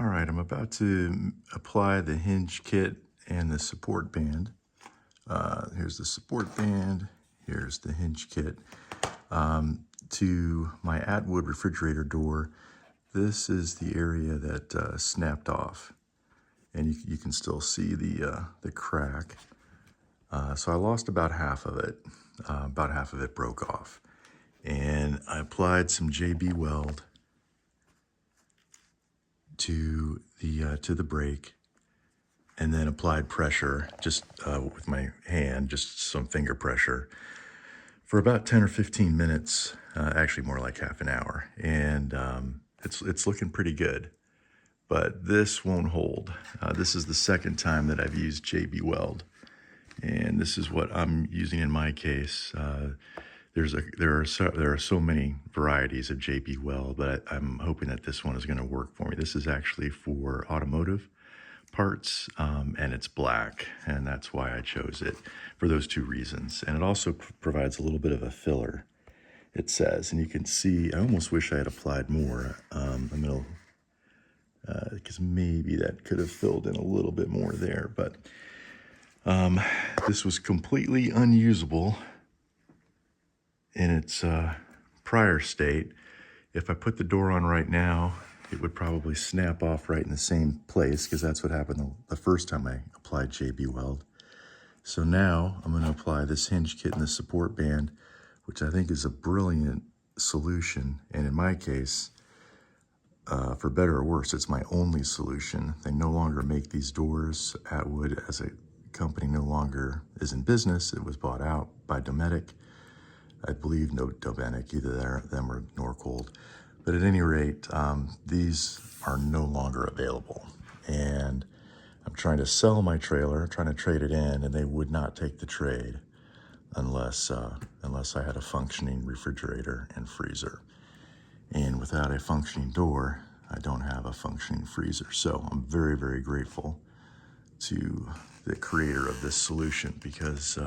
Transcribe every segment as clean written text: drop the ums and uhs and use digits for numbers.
All right, I'm about to apply the hinge kit and the support band. Here's the support band, here's the hinge kit. To my Atwood refrigerator door, this is the area that snapped off. And you can still see the crack. So I lost about half of it. About half of it broke off. And I applied some JB Weld to the brake, and then applied pressure just with my hand, just some finger pressure, for about 10 or 15 minutes, actually more like half an hour. And it's looking pretty good, but this won't hold. This is the second time that I've used JB Weld, and this is what I'm using in my case. There are so many varieties of JB Weld, but I'm hoping that this one is going to work for me. This is actually for automotive parts, and it's black, and that's why I chose it, for those two reasons. And it also provides a little bit of a filler, it says, and you can see, I almost wish I had applied more. Because maybe that could have filled in a little bit more there, but this was completely unusable in its prior state. If I put the door on right now, it would probably snap off right in the same place, because that's what happened the first time I applied JB Weld. So now I'm going to apply this hinge kit and the support band, which I think is a brilliant solution. And in my case, for better or worse, it's my only solution. They no longer make these doors. Atwood, as a company, no longer is in business. It was bought out by Dometic. I believe no Dometic, either them or Norcold. But at any rate, these are no longer available. And I'm trying to sell my trailer, trying to trade it in, and they would not take the trade unless I had a functioning refrigerator and freezer. And without a functioning door, I don't have a functioning freezer. So I'm very, very grateful to the creator of this solution, because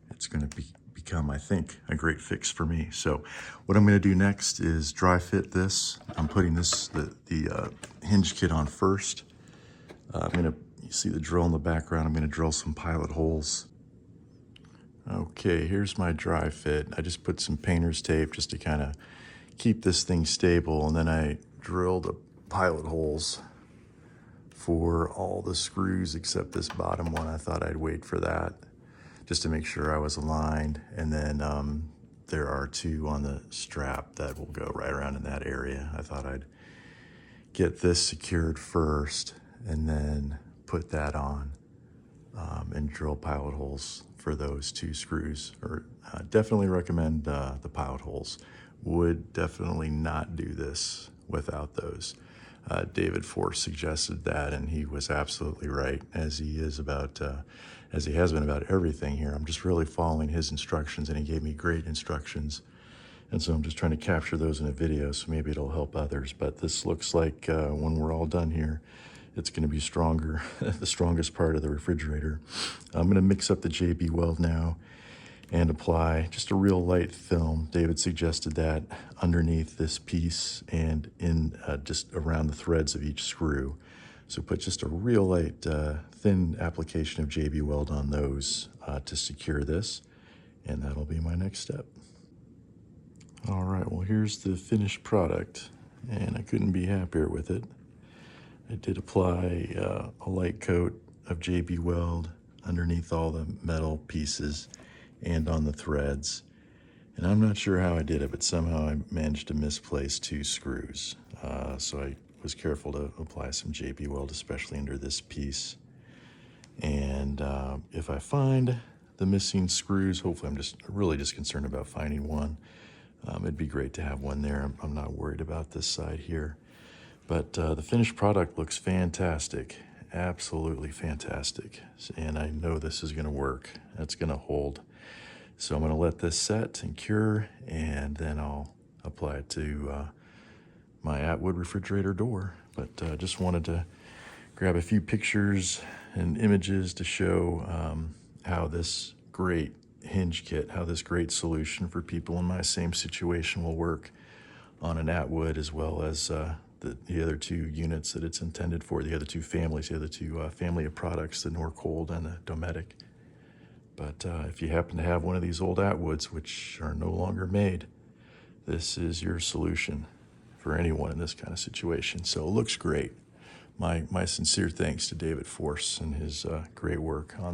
it's going to become, I think, a great fix for me. So what I'm going to do next is dry fit this. I'm putting the hinge kit on first. You see the drill in the background. I'm going to drill some pilot holes. Okay, here's my dry fit. I just put some painter's tape just to kind of keep this thing stable, and then I drilled the pilot holes for all the screws except this bottom one. I thought I'd wait for that just to make sure I was aligned. And then there are two on the strap that will go right around in that area. I thought I'd get this secured first and then put that on and drill pilot holes for those two screws. Or definitely recommend the pilot holes. Would definitely not do this without those. David Force suggested that, and he was absolutely right, as he has been about everything here. I'm just really following his instructions, and he gave me great instructions. And so I'm just trying to capture those in a video, so maybe it'll help others. But this looks like when we're all done here, it's going to be stronger, the strongest part of the refrigerator. I'm going to mix up the JB Weld now and apply just a real light film. David suggested that underneath this piece and in just around the threads of each screw. So put just a real light, thin application of JB Weld on those to secure this, and that'll be my next step. All right, well, here's the finished product, and I couldn't be happier with it. I did apply a light coat of JB Weld underneath all the metal pieces and on the threads. And I'm not sure how I did it, but somehow I managed to misplace two screws. So I was careful to apply some JB Weld, especially under this piece. And if I find the missing screws, hopefully I'm really just concerned about finding one. It'd be great to have one there. I'm not worried about this side here. But the finished product looks fantastic, absolutely fantastic. And I know this is gonna work. It's gonna hold. So I'm gonna let this set and cure, and then I'll apply it to my Atwood refrigerator door. But just wanted to grab a few pictures and images to show how this great hinge kit, how this great solution for people in my same situation will work on an Atwood, as well as the other two units that it's intended for, the other two families, the other two family of products, the Norcold and the Dometic. But if you happen to have one of these old Atwoods, which are no longer made, this is your solution for anyone in this kind of situation. So it looks great. My sincere thanks to David Force and his great work on this.